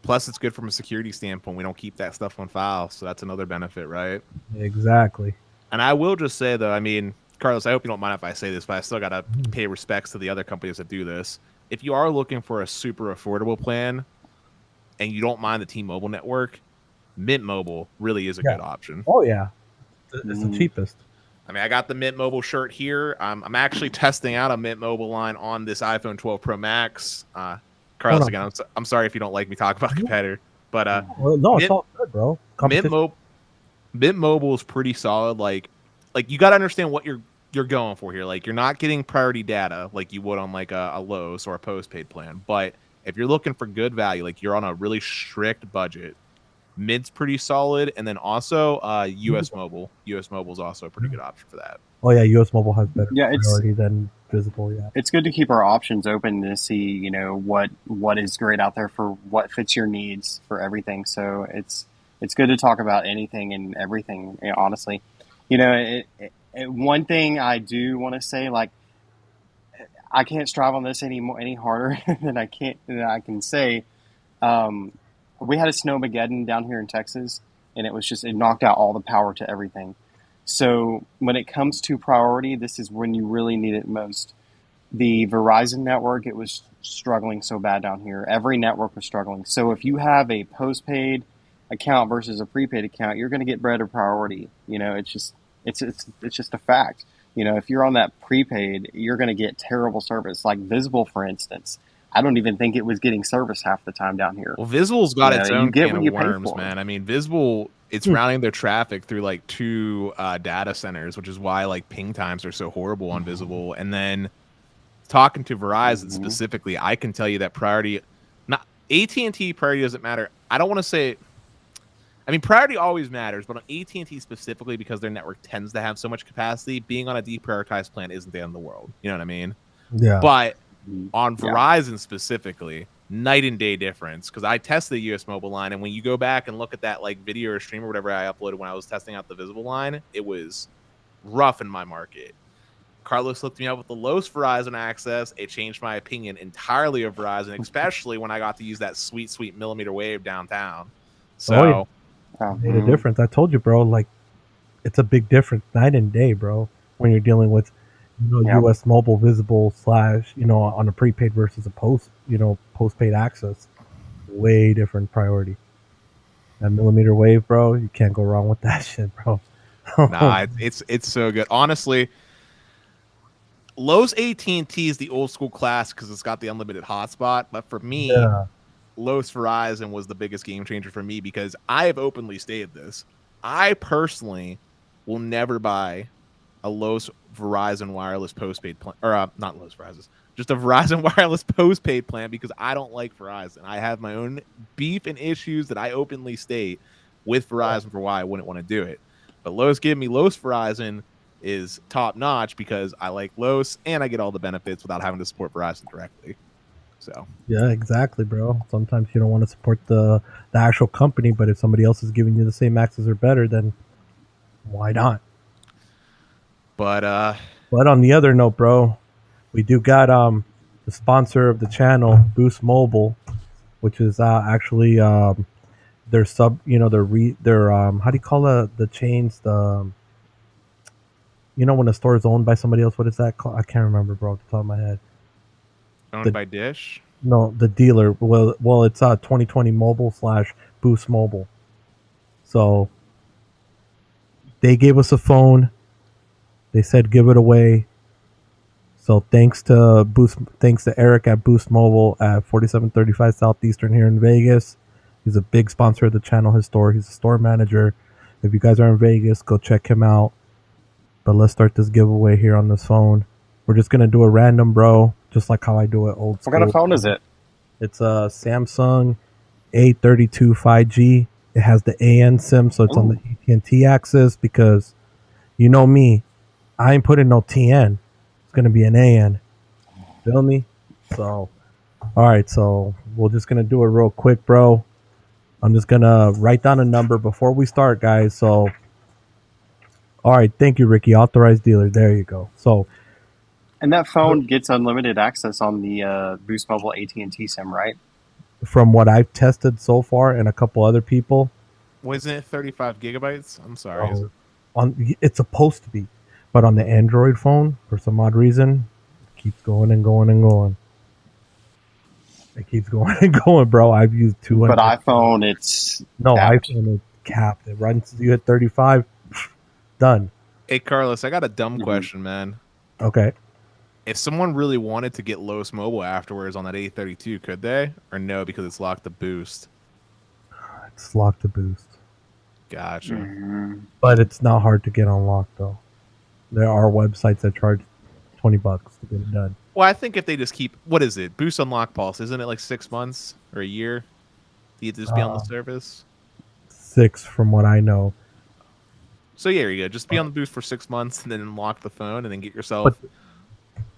Plus, it's good from a security standpoint. We don't keep that stuff on file, so that's another benefit, right? Exactly. And I will just say, though, I mean, Carlos, I hope you don't mind if I say this, but I still got to pay respects to the other companies that do this. If you are looking for a super affordable plan and you don't mind the T-Mobile network, Mint Mobile really is a good option. Oh, yeah. It's the cheapest. I mean, I got the Mint Mobile shirt here. I'm actually testing out a Mint Mobile line on this iPhone 12 Pro Max. Carlos, again, I'm sorry if you don't like me talking about a competitor, but no, it's all good, bro. Mint Mobile is pretty solid. Like you got to understand what you're going for here. Like you're not getting priority data like you would on like a Lowe's or a postpaid plan. But if you're looking for good value, like you're on a really strict budget, Mint's pretty solid. And then also US Mobile. US Mobile is also a pretty good option for that. Oh yeah, US Mobile has better priority than Visible. Yeah, it's good to keep our options open to see what is great out there for what fits your needs for everything. So it's good to talk about anything and everything. Honestly, one thing I do want to say, like, I can't strive on this any harder than I can say. We had a snowmageddon down here in Texas, and it knocked out all the power to everything. So when it comes to priority, this is when you really need it most. The Verizon network, it was struggling so bad down here. Every network was struggling. So if you have a postpaid account versus a prepaid account, you're going to get better priority. It's just a fact. If you're on that prepaid, you're going to get terrible service. Like Visible, for instance, I don't even think it was getting service half the time down here. Well, Visible's got its own can of worms, man. I mean, Visible, it's routing their traffic through like 2 data centers, which is why like ping times are so horrible on Visible. And then talking to Verizon specifically, I can tell you that priority, not AT&T priority doesn't matter. I don't want to say, I mean, priority always matters, but on AT&T specifically, because their network tends to have so much capacity, being on a deprioritized plan isn't the end of the world. You know what I mean? Yeah. But on Verizon specifically, night and day difference, because I tested the US Mobile line, and when you go back and look at that like video or stream or whatever I uploaded when I was testing out the Visible line, it was rough in my market. Carlos hooked me up with the Lowe's Verizon access. It changed my opinion entirely of Verizon, especially when I got to use that sweet millimeter wave downtown. So made a difference. I told you, bro, like it's a big difference night and day, bro, when you're dealing with US Mobile Visible / on a prepaid versus a postpaid access. Way different priority. That millimeter wave, bro, you can't go wrong with that shit, bro. Nah, it's so good. Honestly, Lowe's AT&T is the old school class because it's got the unlimited hotspot. But for me, Lowe's Verizon was the biggest game changer for me because I have openly stated this. I personally will never buy a Lowe's Verizon wireless postpaid plan, or not Lowe's Verizon, just a Verizon wireless postpaid plan because I don't like Verizon. I have my own beef and issues that I openly state with Verizon for why I wouldn't want to do it. But Lowe's giving me Lowe's Verizon is top notch because I like Lowe's and I get all the benefits without having to support Verizon directly. So yeah, exactly, bro. Sometimes you don't want to support the actual company, but if somebody else is giving you the same access or better, then Why not? But But on the other note, bro, we do got the sponsor of the channel, Boost Mobile, which is actually their sub, their how do you call the chains, the when a store is owned by somebody else, what is that called? I can't remember, bro, off the top of my head. owned by Dish. No, the dealer. Well, it's 2020 Mobile / Boost Mobile. So they gave us a phone. They said give it away. So thanks to Eric at Boost Mobile at 4735 Southeastern here in Vegas. He's a big sponsor of the channel. His store. He's a store manager. If you guys are in Vegas, go check him out. But let's start this giveaway here on this phone. We're just gonna do a random, bro, just like how I do it old school. What kind of phone is it? It's a Samsung A32 5G. It has the AN SIM, so it's on the AT&T axis because you know me, I ain't putting no TN. It's gonna be an AN. Feel me? So, all right. So we're just gonna do it real quick, bro. I'm just gonna write down a number before we start, guys. So, all right. Thank you, Ricky. Authorized dealer. There you go. So. And that phone gets unlimited access on the Boost Mobile AT&T SIM, right? From what I've tested so far and a couple other people. Wasn't it 35 gigabytes? I'm sorry. It's supposed to be. But on the Android phone, for some odd reason, it keeps going and going and going. It keeps going and going, bro. I've used 200. But iPhone, it's capped. iPhone is capped. It runs you at 35, done. Hey, Carlos, I got a dumb question, man. Okay. If someone really wanted to get Los Mobile afterwards on that A32, could they? Or no, because it's locked to Boost? It's locked to Boost. Gotcha. Mm-hmm. But it's not hard to get unlocked, though. There are websites that charge $20 to get it done. Well, I think if they just keep... What is it? Boost Unlock Pulse. Isn't it like 6 months or a year? Do you just be on the service? 6 from what I know. So yeah, there you go. Just be on the Boost for 6 months and then unlock the phone and then get yourself... But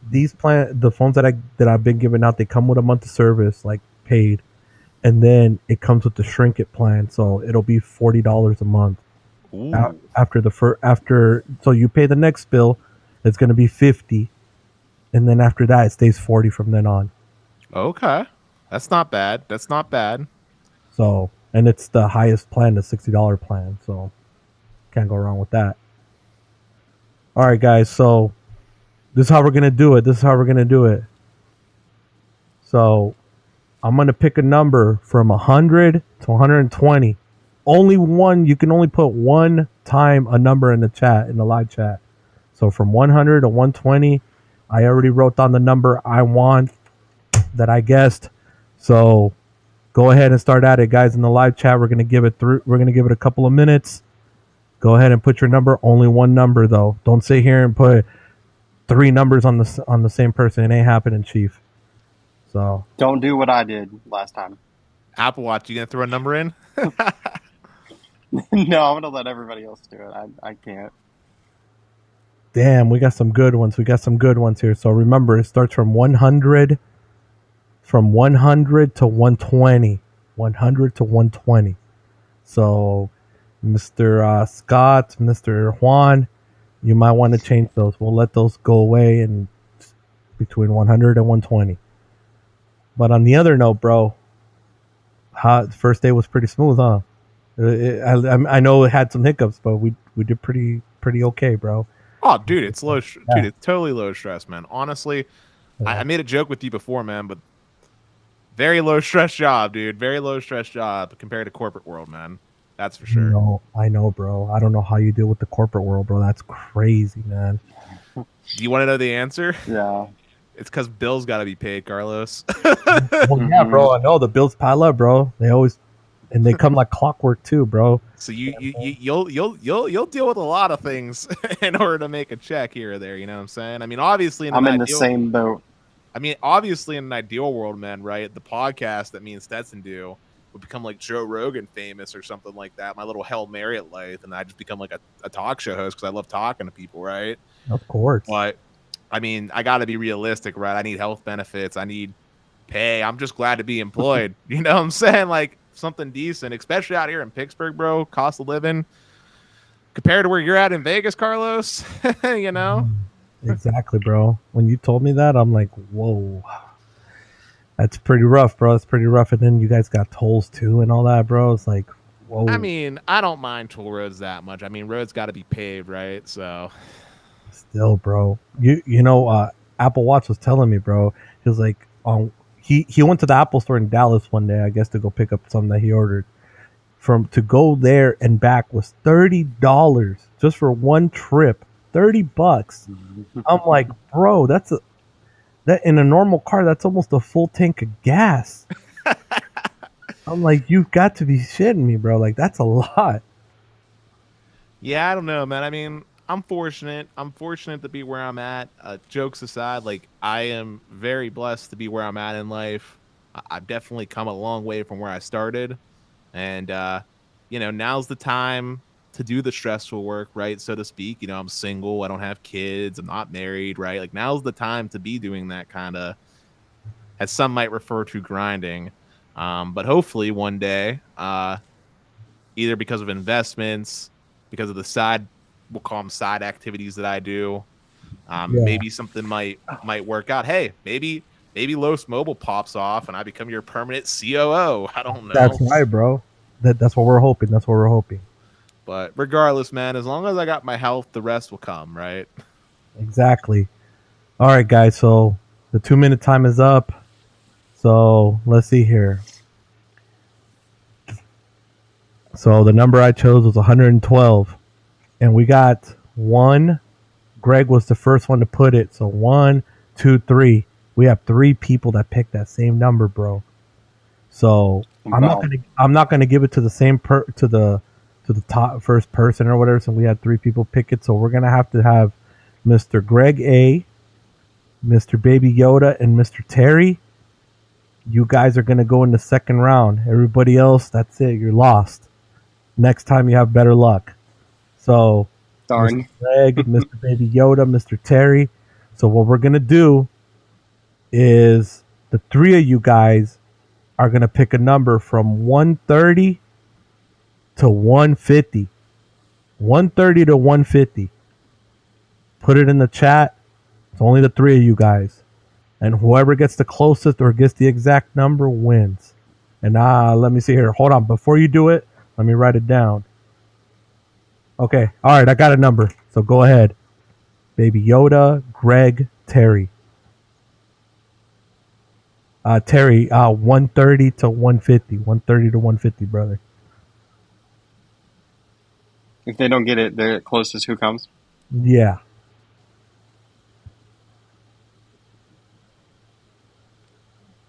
the phones that I've been giving out, they come with a month of service, like paid, and then it comes with the shrink it plan, so it'll be $40 a month. So you pay the next bill, it's going to be $50, and then after that it stays $40 from then on. Okay, that's not bad. That's not bad. So, and it's the highest plan, the $60 plan, so can't go wrong with that. All right, guys, so this is how we're going to do it. So I'm going to pick a number from 100 to 120. Only one. You can only put one time a number in the chat, in the live chat. So from 100 to 120, I already wrote down the number I want that I guessed. So go ahead and start at it, guys, in the live chat. We're going to give it a couple of minutes. Go ahead and put your number. Only one number, though. Don't sit here and put 3 numbers on the same person. It ain't happening, Chief. So don't do what I did last time. Apple Watch, you gonna throw a number in? No, I'm gonna let everybody else do it. I can't. Damn, we got some good ones. Here. So remember, it starts from 100 to 120. 100 to 120. So Mr. Scott, Mr. Juan, you might want to change those. We'll let those go away and between 100 and 120. But on the other note, bro, the first day was pretty smooth, huh? I know it had some hiccups, but we did pretty okay, bro. Oh, dude, it's low. Dude, it's totally low stress, man. Honestly, I made a joke with you before, man, but very low stress job, dude. Very low stress job compared to corporate world, man. That's for sure. No, I know, bro. I don't know how you deal with the corporate world, bro. That's crazy, man. Do you want to know the answer? Yeah. It's because bills got to be paid, Carlos. Well, yeah, bro. I know the bills pile up, bro. They come like clockwork too, bro. So you'll deal with a lot of things in order to make a check here or there. You know what I'm saying? I mean, obviously, I'm in the same boat. I mean, obviously, in an ideal world, man, right? The podcast that me and Stetson do would become like Joe Rogan famous or something like that. My little Hail Mary at life, and I just become like a talk show host because I love talking to people, right? Of course. But I mean, I got to be realistic, right? I need health benefits. I need pay. I'm just glad to be employed. You know what I'm saying? Like something decent, especially out here in Pittsburgh, bro. Cost of living. compared to where you're at in Vegas, Carlos, you know. Exactly, bro. When you told me that, I'm like, whoa, that's pretty rough, bro. That's pretty rough. And then you guys got tolls too and all that, bro. It's like, whoa. I mean, I don't mind toll roads that much. I mean, roads got to be paved, right? So, Still, bro. You know, Apple Watch was telling me, bro. He was like, he went to the Apple store in Dallas one day, I guess, to go pick up something that he ordered. To go there and back was $30 just for one trip. $30. I'm like, bro, that in a normal car, that's almost a full tank of gas. I'm like, you've got to be shitting me, bro. Like, that's a lot. yeah, I don't know, man. I mean, I'm fortunate. I'm fortunate to be where I'm at. Jokes aside, like I am very blessed to be where I'm at in life. I've definitely come a long way from where I started, and you know, now's the time to do the stressful work, right, so to speak. You know, I'm single. I don't have kids. I'm not married, right? Like now's the time to be doing that kind of, as some might refer to, grinding. But hopefully one day, either because of investments, because of the side, we'll call them side activities that I do, maybe something might work out. Hey, maybe Los Mobile pops off and I become your permanent COO. I don't know. That's right, bro. That's what we're hoping. That's what we're hoping. But regardless, man, as long as I got my health, the rest will come, right? Exactly. All right, guys. So the 2-minute time is up. So let's see here. So the number I chose was 112. And we got one. Greg was the first one to put it. So 1, 2, 3. We have 3 people that picked that same number, bro. So Wow. I'm not gonna give it to the same to the top first person or whatever. So we had 3 people pick it. So we're gonna have to have Mr. Greg A, Mr. Baby Yoda, and Mr. Terry. You guys are gonna go in the second round. Everybody else, that's it. You're lost. Next time you have better luck. So Darn. Mr. Greg, Mr. Baby Yoda, Mr. Terry. So what we're gonna do is the 3 of you guys are gonna pick a number from 130 to 150. 130 to 150. Put it in the chat. It's only the 3 of you guys. And whoever gets the closest or gets the exact number wins. And let me see here. Hold on. Before you do it, let me write it down. Okay. All right. I got a number. So go ahead. Baby Yoda, Greg, Terry. Terry, 130 to 150. 130 to 150, brother. If they don't get it, they're closest. Who comes? Yeah.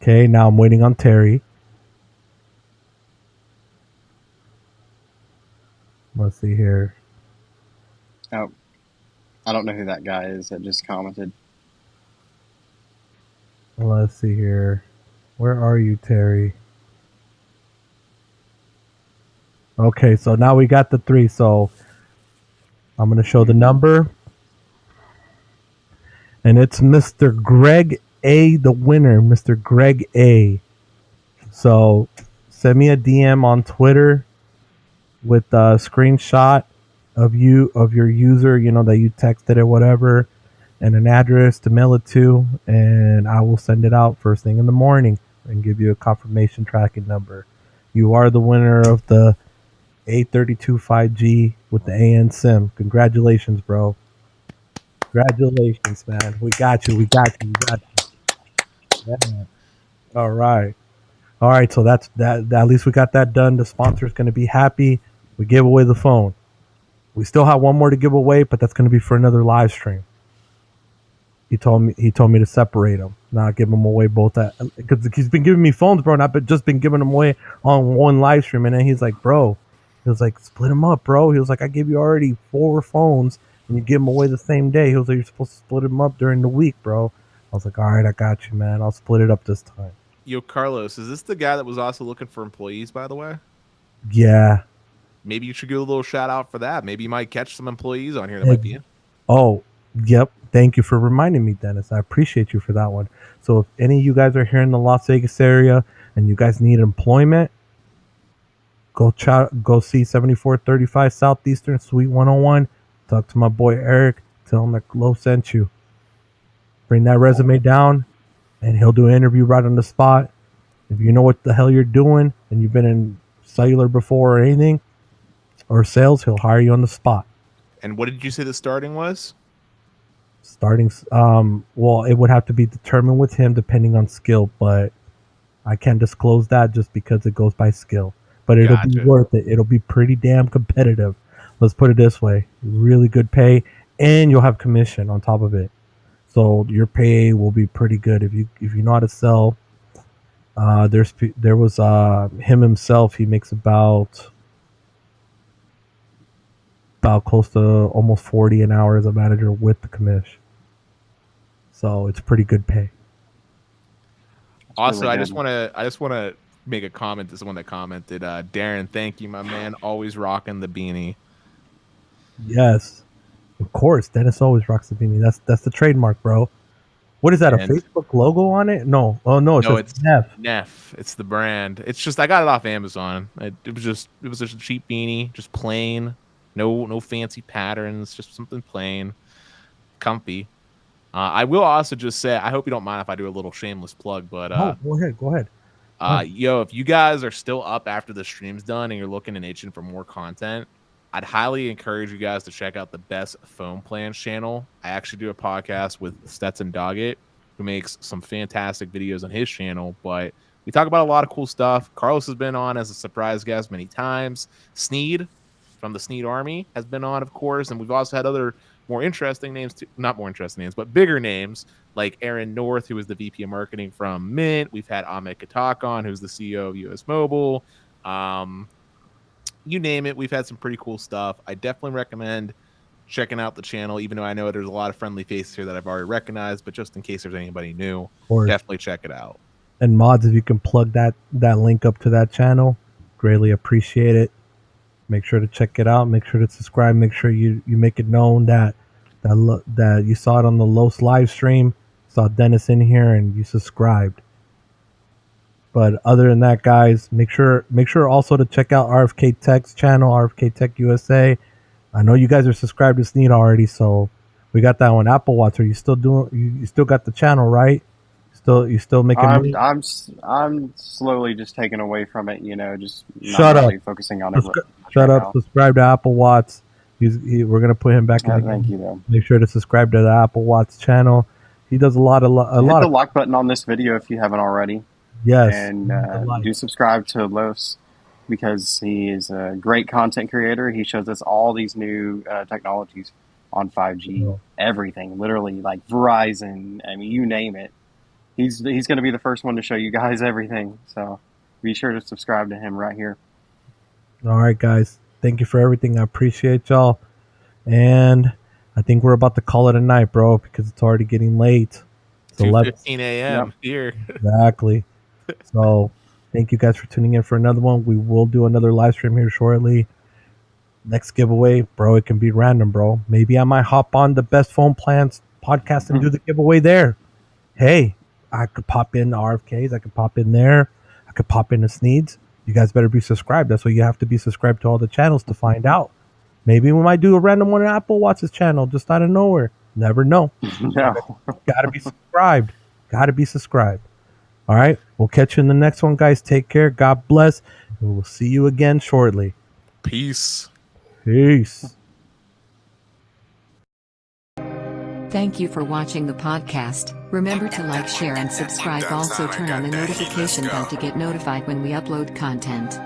Okay, now I'm waiting on Terry. Let's see here. Oh, I don't know who that guy is that just commented. Let's see here. Where are you, Terry? Okay, so now we got the 3. So I'm going to show the number. And it's Mr. Greg A, the winner. Mr. Greg A. So send me a DM on Twitter with a screenshot of your user, you know, that you texted or whatever, and an address to mail it to, and I will send it out first thing in the morning and give you a confirmation tracking number. You are the winner of the A32 5G with the AN SIM. Congratulations, bro. Congratulations, man. We got you. Yeah. All right. So that's that. At least we got that done. The sponsor's going to be happy. We gave away the phone. We still have one more to give away, but that's going to be for another live stream. He told me to separate them, not give them away both. Because he's been giving me phones, bro, not just been giving them away on one live stream. And then he's like, bro, he was like, split them up, bro. He was like, I gave you already 4 phones, and you give them away the same day. He was like, you're supposed to split them up during the week, bro. I was like, all right, I got you, man. I'll split it up this time. Yo, Carlos, is this the guy that was also looking for employees, by the way? Yeah. Maybe you should give a little shout out for that. Maybe you might catch some employees on here that might be in. Oh, yep. Thank you for reminding me, Dennis. I appreciate you for that one. So if any of you guys are here in the Las Vegas area and you guys need employment, go see 7435 Southeastern Suite 101. Talk to my boy Eric. Tell him that Low sent you. Bring that resume down, and he'll do an interview right on the spot. If you know what the hell you're doing and you've been in cellular before or anything, or sales, he'll hire you on the spot. And what did you say the starting was? Starting, well, it would have to be determined with him depending on skill, but I can't disclose that just because it goes by skill. But it'll be worth it. It'll be pretty damn competitive. Let's put it this way: really good pay, and you'll have commission on top of it. So your pay will be pretty good if you know how to sell. There was him himself. He makes about close to almost 40 an hour as a manager with the commission. So it's pretty good pay. Also, I just want to make a comment to someone that commented. Darren, thank you, my man. Always rocking the beanie. Yes, of course. Dennis always rocks the beanie. That's the trademark, bro. What is that? A Facebook logo on it? No. Oh no, it's Neff. Neff. It's the brand. It's just I got it off Amazon. It was just a cheap beanie, just plain, no fancy patterns, just something plain, comfy. I will also just say I hope you don't mind if I do a little shameless plug, but go ahead. Yo, if you guys are still up after the stream's done and you're looking and itching for more content, I'd highly encourage you guys to check out the Best Phone Plans channel. I actually do a podcast with Stetson Doggett, who makes some fantastic videos on his channel, but we talk about a lot of cool stuff. Carlos has been on as a surprise guest many times. Sneed from the Sneed Army has been on, of course, and we've also had other more interesting names, not more interesting names, but bigger names, like Aaron North, who is the VP of Marketing from Mint. We've had Ahmed Katak on, who's the CEO of US Mobile. You name it, we've had some pretty cool stuff. I definitely recommend checking out the channel, even though I know there's a lot of friendly faces here that I've already recognized, but just in case there's anybody new, definitely check it out. And mods, if you can plug that link up to that channel, greatly appreciate it. Make sure to check it out. Make sure to subscribe. Make sure you make it known that you saw it on the Los live stream, saw Dennis in here, and you subscribed. But other than that, guys, make sure also to check out RFK Tech's channel, RFK Tech USA. I know you guys are subscribed to Sneed already, so we got that one. Apple Watch, are you still doing? You still got the channel, right? You still making? I'm slowly just taking away from it. Just shut up. Focusing on it. Shut up. Subscribe to Apple Watch. We're gonna put him back in. Thank you, though. Make sure to subscribe to the Apple Watch channel. He does a lot. Hit the like button on this video if you haven't already. Yes, and do subscribe to Los because he is a great content creator. He shows us all these new technologies on 5G, everything, literally, like Verizon. I mean, you name it. He's going to be the first one to show you guys everything. So be sure to subscribe to him right here. All right, guys. Thank you for everything. I appreciate y'all. And I think we're about to call it a night, bro, because it's already getting late. It's 2:15 a.m. here. Exactly. So thank you guys for tuning in for another one. We will do another live stream here shortly. Next giveaway, bro, it can be random, bro. Maybe I might hop on the Best Phone Plans podcast and do the giveaway there. Hey, I could pop in RFKs. I could pop in there. I could pop in the Sneeds. You guys better be subscribed. That's why you have to be subscribed to all the channels to find out. Maybe we might do a random one on Apple Watch's channel just out of nowhere. Never know. No. Gotta be subscribed. Gotta be subscribed. All right. We'll catch you in the next one, guys. Take care. God bless. And we'll see you again shortly. Peace. Peace. Thank you for watching the podcast. Remember to like, share, and subscribe. Also turn on the notification bell to get notified when we upload content.